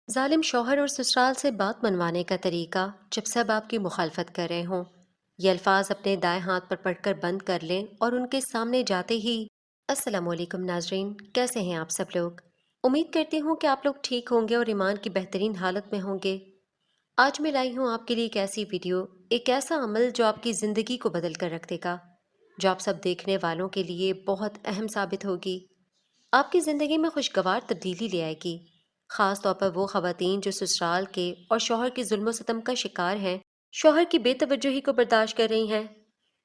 ظالم شوہر اور سسرال سے بات منوانے کا طریقہ جب سب آپ کی مخالفت کر رہے ہوں، یہ الفاظ اپنے دائیں ہاتھ پر پڑھ کر بند کر لیں اور ان کے سامنے جاتے ہی السلام علیکم ناظرین، کیسے ہیں آپ سب لوگ؟ امید کرتی ہوں کہ آپ لوگ ٹھیک ہوں گے اور ایمان کی بہترین حالت میں ہوں گے۔ آج میں لائی ہوں آپ کے لیے ایک ایسی ویڈیو، ایک ایسا عمل جو آپ کی زندگی کو بدل کر رکھ دے گا، جو آپ سب دیکھنے والوں کے لیے بہت اہم ثابت ہوگی، آپ کی زندگی میں خوشگوار تبدیلی لے آئے گی۔ خاص طور پر وہ خواتین جو سسرال کے اور شوہر کے ظلم و ستم کا شکار ہیں، شوہر کی بے توجہی کو برداشت کر رہی ہیں،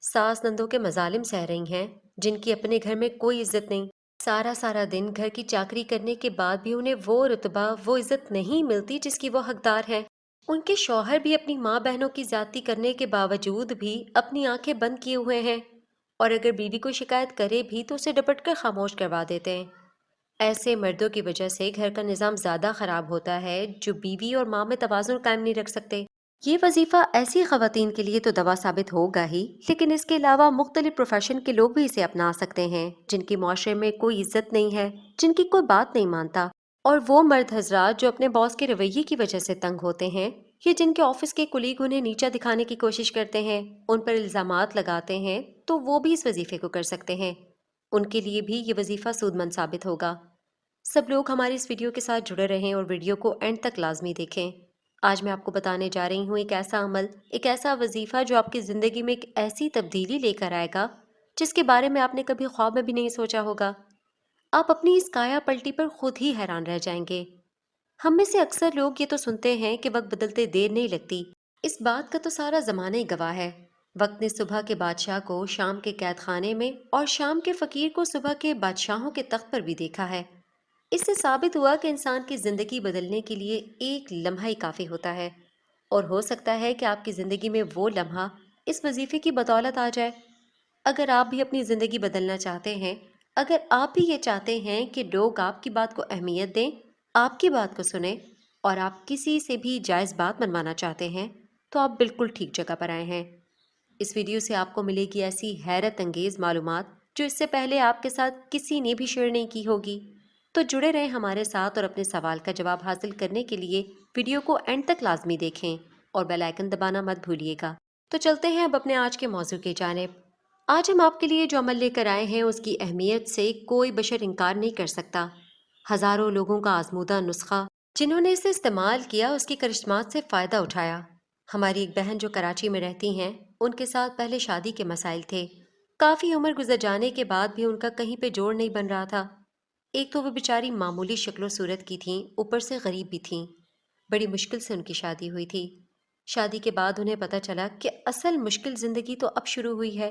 ساس نندوں کے مظالم سہ رہی ہیں، جن کی اپنے گھر میں کوئی عزت نہیں، سارا سارا دن گھر کی چاکری کرنے کے بعد بھی انہیں وہ رتبہ وہ عزت نہیں ملتی جس کی وہ حقدار ہیں۔ ان کے شوہر بھی اپنی ماں بہنوں کی زیادتی کرنے کے باوجود بھی اپنی آنکھیں بند کیے ہوئے ہیں، اور اگر بیوی کو شکایت کرے بھی تو اسے ڈپٹ کر خاموش کروا دیتے ہیں۔ ایسے مردوں کی وجہ سے گھر کا نظام زیادہ خراب ہوتا ہے، جو بیوی اور ماں میں توازن قائم نہیں رکھ سکتے۔ یہ وظیفہ ایسی خواتین کے لیے تو دوا ثابت ہوگا ہی، لیکن اس کے علاوہ مختلف پروفیشن کے لوگ بھی اسے اپنا سکتے ہیں، جن کی معاشرے میں کوئی عزت نہیں ہے، جن کی کوئی بات نہیں مانتا، اور وہ مرد حضرات جو اپنے باس کے رویے کی وجہ سے تنگ ہوتے ہیں، یا جن کے آفس کے کلیگ انہیں نیچا دکھانے کی کوشش کرتے ہیں، ان پر الزامات لگاتے ہیں، تو وہ بھی اس وظیفے کو کر سکتے ہیں۔ ان کے لیے بھی یہ وظیفہ سود مند ثابت ہوگا۔ سب لوگ ہماری اس ویڈیو کے ساتھ جڑے رہیں اور ویڈیو کو اینڈ تک لازمی دیکھیں۔ آج میں آپ کو بتانے جا رہی ہوں ایک ایسا عمل، ایک ایسا وظیفہ جو آپ کی زندگی میں ایک ایسی تبدیلی لے کر آئے گا جس کے بارے میں آپ نے کبھی خواب میں بھی نہیں سوچا ہوگا۔ آپ اپنی اس کایا پلٹی پر خود ہی حیران رہ جائیں گے۔ ہم میں سے اکثر لوگ یہ تو سنتے ہیں کہ وقت بدلتے دیر نہیں لگتی، اس بات کا تو سارا زمانہ ہی گواہ ہے۔ وقت نے صبح کے بادشاہ کو شام کے قید خانے میں اور شام کے فقیر کو صبح کے بادشاہوں کے تخت پر بھی دیکھا ہے۔ اس سے ثابت ہوا کہ انسان کی زندگی بدلنے کے لیے ایک لمحہ ہی کافی ہوتا ہے، اور ہو سکتا ہے کہ آپ کی زندگی میں وہ لمحہ اس وظیفے کی بدولت آ جائے۔ اگر آپ بھی اپنی زندگی بدلنا چاہتے ہیں، اگر آپ بھی یہ چاہتے ہیں کہ لوگ آپ کی بات کو اہمیت دیں، آپ کی بات کو سنیں، اور آپ کسی سے بھی جائز بات منوانا چاہتے ہیں، تو آپ بالکل ٹھیک جگہ پر آئے ہیں۔ اس ویڈیو سے آپ کو ملے گی ایسی حیرت انگیز معلومات جو اس سے پہلے آپ کے ساتھ کسی نے بھی شیئر نہیں کی ہوگی۔ تو جڑے رہیں ہمارے ساتھ اور اپنے سوال کا جواب حاصل کرنے کے لیے ویڈیو کو اینڈ تک لازمی دیکھیں اور بیل آئیکن دبانا مت بھولیے گا۔ تو چلتے ہیں اب اپنے آج کے موضوع کی جانب۔ آج ہم آپ کے لیے جو عمل لے کر آئے ہیں اس کی اہمیت سے کوئی بشر انکار نہیں کر سکتا۔ ہزاروں لوگوں کا آزمودہ نسخہ، جنہوں نے اسے استعمال کیا، اس کی کرشمات سے فائدہ اٹھایا۔ ہماری ایک بہن جو کراچی میں رہتی ہیں، ان کے ساتھ پہلے شادی کے مسائل تھے۔ کافی عمر گزر جانے کے بعد بھی ان کا کہیں پہ جوڑ نہیں بن رہا تھا۔ ایک تو وہ بیچاری معمولی شکل و صورت کی تھیں، اوپر سے غریب بھی تھیں۔ بڑی مشکل سے ان کی شادی ہوئی تھی۔ شادی کے بعد انہیں پتہ چلا کہ اصل مشکل زندگی تو اب شروع ہوئی ہے۔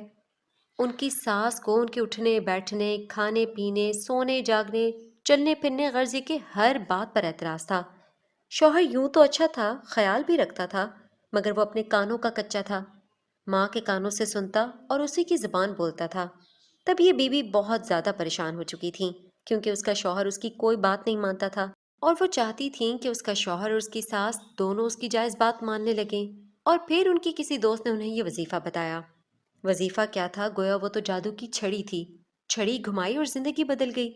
ان کی ساس کو ان کے اٹھنے بیٹھنے، کھانے پینے، سونے جاگنے، چلنے پھرنے غرضی کے ہر بات پر اعتراض تھا۔ شوہر یوں تو اچھا تھا، خیال بھی رکھتا تھا، مگر وہ اپنے کانوں کا کچا تھا۔ ماں کے کانوں سے سنتا اور اسی کی زبان بولتا تھا۔ تب یہ بیوی بہت زیادہ پریشان ہو چکی تھی، کیونکہ اس کا شوہر اس کی کوئی بات نہیں مانتا تھا، اور وہ چاہتی تھیں کہ اس کا شوہر اور اس کی ساس دونوں اس کی جائز بات ماننے لگیں۔ اور پھر ان کی کسی دوست نے انہیں یہ وظیفہ بتایا۔ وظیفہ کیا تھا؟ گویا وہ تو جادو کی چھڑی تھی، چھڑی گھمائی اور زندگی بدل گئی۔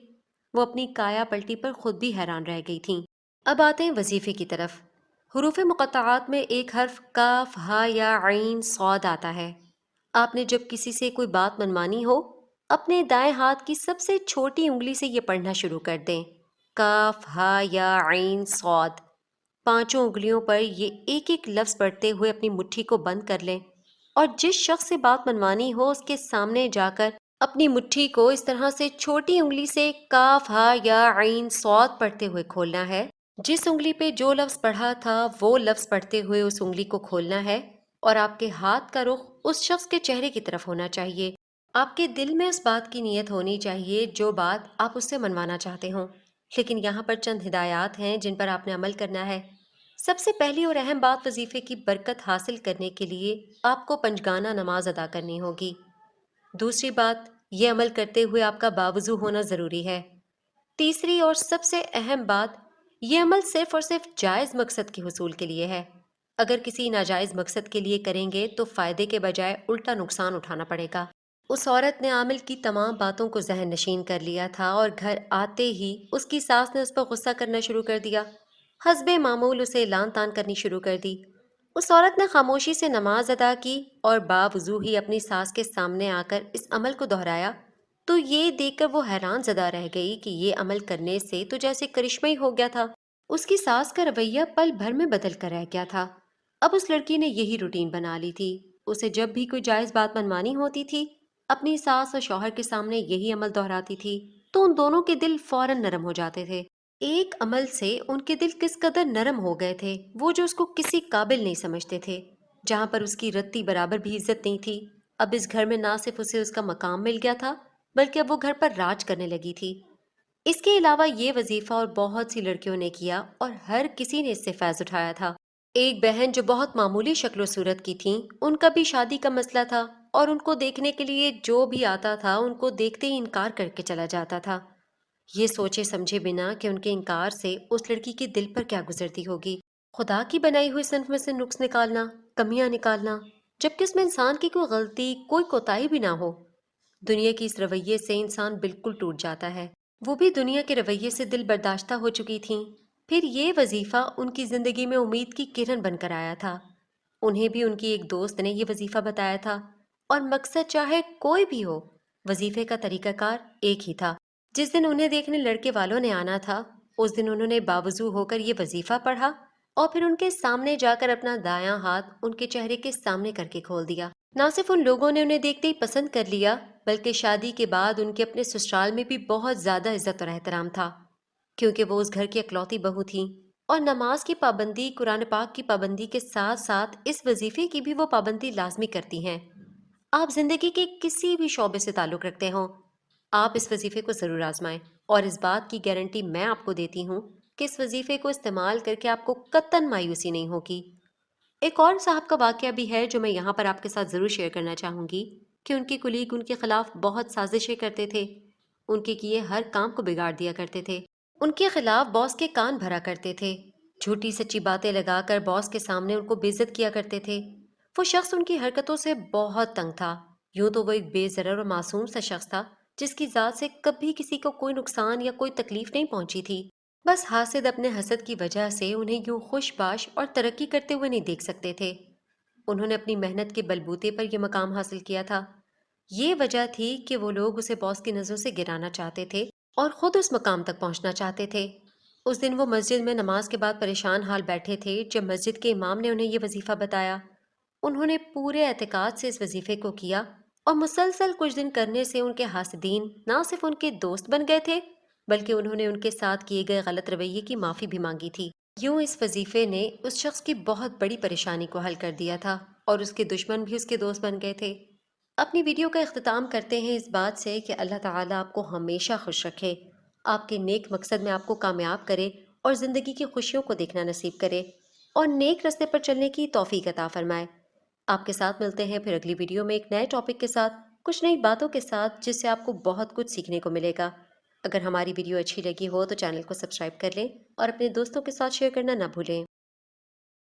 وہ اپنی کایا پلٹی پر خود بھی حیران رہ گئی تھیں۔ اب آتے ہیں وظیفے کی طرف۔ حروف مقطعات میں ایک حرف کاف ہا یا عین صاد آتا ہے۔ آپ نے جب کسی سے کوئی بات منوانی ہو، اپنے دائیں ہاتھ کی سب سے چھوٹی انگلی سے یہ پڑھنا شروع کر دیں، کاف ہا یا عین صاد۔ پانچوں انگلیوں پر یہ ایک ایک لفظ پڑھتے ہوئے اپنی مٹھی کو بند کر لیں، اور جس شخص سے بات منوانی ہو اس کے سامنے جا کر اپنی مٹھی کو اس طرح سے چھوٹی انگلی سے کاف ہا یا عین صاد پڑھتے ہوئے کھولنا ہے۔ جس انگلی پہ جو لفظ پڑھا تھا وہ لفظ پڑھتے ہوئے اس انگلی کو کھولنا ہے، اور آپ کے ہاتھ کا رخ اس شخص کے چہرے کی طرف ہونا چاہیے۔ آپ کے دل میں اس بات کی نیت ہونی چاہیے جو بات آپ اس سے منوانا چاہتے ہوں، لیکن یہاں پر چند ہدایات ہیں جن پر آپ نے عمل کرنا ہے۔ سب سے پہلی اور اہم بات، وظیفے کی برکت حاصل کرنے کے لیے آپ کو پنجگانہ نماز ادا کرنی ہوگی۔ دوسری بات، یہ عمل کرتے ہوئے آپ کا باوضو ہونا ضروری ہے۔ تیسری اور سب سے اہم بات، یہ عمل صرف اور صرف جائز مقصد کے حصول کے لیے ہے۔ اگر کسی ناجائز مقصد کے لیے کریں گے تو فائدے کے بجائے الٹا نقصان اٹھانا پڑے گا۔ اس عورت نے عامل کی تمام باتوں کو ذہن نشین کر لیا تھا، اور گھر آتے ہی اس کی ساس نے اس پر غصہ کرنا شروع کر دیا۔ حسب معمول اسے لان تان کرنی شروع کر دی۔ اس عورت نے خاموشی سے نماز ادا کی اور باوضو ہی اپنی ساس کے سامنے آ کر اس عمل کو دہرایا تو یہ دیکھ کر وہ حیران زدہ رہ گئی کہ یہ عمل کرنے سے تو جیسے کرشمہ ہی ہو گیا تھا۔ اس کی ساس کا رویہ پل بھر میں بدل کر رہ گیا تھا۔ اب اس لڑکی نے یہی روٹین بنا لی تھی۔ اسے جب بھی کوئی جائز بات منوانی ہوتی تھی اپنی ساس اور شوہر کے سامنے یہی عمل دہراتی تھی تو ان دونوں کے دل فوراً نرم ہو جاتے تھے۔ ایک عمل سے ان کے دل کس قدر نرم ہو گئے تھے، وہ جو اس کو کسی قابل نہیں سمجھتے تھے، جہاں پر اس کی رتی برابر بھی عزت نہیں تھی۔ اب اس گھر میں نہ صرف اسے اس کا مقام مل گیا تھا بلکہ اب وہ گھر پر راج کرنے لگی تھی۔ اس کے علاوہ یہ وظیفہ اور بہت سی لڑکیوں نے کیا اور ہر کسی نے اس سے فیض اٹھایا تھا۔ ایک بہن جو بہت معمولی شکل و صورت کی تھیں، ان کا بھی شادی کا مسئلہ تھا اور ان کو دیکھنے کے لیے جو بھی آتا تھا ان کو دیکھتے ہی انکار کر کے چلا جاتا تھا، یہ سوچے سمجھے بنا کہ ان کے انکار سے اس لڑکی کے دل پر کیا گزرتی ہوگی۔ خدا کی بنائی ہوئی صنف میں سے نقص نکالنا، کمیاں نکالنا، جبکہ اس میں انسان کی کوئی غلطی، کوئی کوتاہی بھی نہ ہو۔ دنیا کی اس رویے سے انسان بالکل ٹوٹ جاتا ہے۔ وہ بھی دنیا کے رویے سے دل برداشتہ ہو چکی تھیں۔ پھر یہ وظیفہ ان کی زندگی میں امید کی کرن بن کر آیا تھا۔ انہیں بھی ان کی ایک دوست نے یہ وظیفہ بتایا تھا اور مقصد چاہے کوئی بھی ہو، وظیفے کا طریقہ کار ایک ہی تھا۔ جس دن انہیں دیکھنے لڑکے والوں نے آنا تھا اس دن انہوں نے باوضو ہو کر یہ وظیفہ پڑھا اور پھر ان کے سامنے جا کر اپنا دایاں ہاتھ ان کے چہرے کے سامنے کر کے کھول دیا۔ نہ صرف ان لوگوں نے انہیں دیکھتے ہی پسند کر لیا بلکہ شادی کے بعد ان کے اپنے سسرال میں بھی بہت زیادہ عزت اور احترام تھا، کیونکہ وہ اس گھر کی اکلوتی بہو تھیں اور نماز کی پابندی، قرآن پاک کی پابندی کے ساتھ ساتھ اس وظیفے کی بھی وہ پابندی لازمی کرتی ہیں۔ آپ زندگی کے کسی بھی شعبے سے تعلق رکھتے ہوں، آپ اس وظیفے کو ضرور آزمائیں اور اس بات کی گارنٹی میں آپ کو دیتی ہوں کہ اس وظیفے کو استعمال کر کے آپ کو قطعاً مایوسی نہیں ہوگی۔ ایک اور صاحب کا واقعہ بھی ہے جو میں یہاں پر آپ کے ساتھ ضرور شیئر کرنا چاہوں گی کہ ان کے کلیگ ان کے خلاف بہت سازشیں کرتے تھے، ان کے کیے ہر کام کو بگاڑ دیا کرتے تھے، ان کے خلاف باس کے کان بھرا کرتے تھے، جھوٹی سچی باتیں لگا کر باس کے سامنے ان کو بے عزت کیا کرتے تھے۔ وہ شخص ان کی حرکتوں سے بہت تنگ تھا۔ یوں تو وہ ایک بے ضرر اور معصوم سا شخص تھا جس کی ذات سے کبھی کسی کو کوئی نقصان یا کوئی تکلیف نہیں پہنچی تھی، بس حاسد اپنے حسد کی وجہ سے انہیں یوں خوش باش اور ترقی کرتے ہوئے نہیں دیکھ سکتے تھے۔ انہوں نے اپنی محنت کے بلبوتے پر یہ مقام حاصل کیا تھا۔ یہ وجہ تھی کہ وہ لوگ اسے باس کی نظروں سے گرانا چاہتے تھے اور خود اس مقام تک پہنچنا چاہتے تھے۔ اس دن وہ مسجد میں نماز کے بعد پریشان حال بیٹھے تھے جب مسجد کے امام نے انہیں یہ وظیفہ بتایا۔ انہوں نے پورے اعتقاد سے اس وظیفے کو کیا اور مسلسل کچھ دن کرنے سے ان کے حاسدین نہ صرف ان کے دوست بن گئے تھے بلکہ انہوں نے ان کے ساتھ کیے گئے غلط رویے کی معافی بھی مانگی تھی۔ یوں اس وظیفے نے اس شخص کی بہت بڑی پریشانی کو حل کر دیا تھا اور اس کے دشمن بھی اس کے دوست بن گئے تھے۔ اپنی ویڈیو کا اختتام کرتے ہیں اس بات سے کہ اللہ تعالیٰ آپ کو ہمیشہ خوش رکھے، آپ کے نیک مقصد میں آپ کو کامیاب کرے اور زندگی کی خوشیوں کو دیکھنا نصیب کرے اور نیک رستے پر چلنے کی توفیق عطا فرمائے۔ آپ کے ساتھ ملتے ہیں پھر اگلی ویڈیو میں ایک نئے ٹاپک کے ساتھ، کچھ نئی باتوں کے ساتھ جس سے آپ کو بہت کچھ سیکھنے کو ملے گا۔ اگر ہماری ویڈیو اچھی لگی ہو تو چینل کو سبسکرائب کر لیں اور اپنے دوستوں کے ساتھ شیئر کرنا نہ بھولیں۔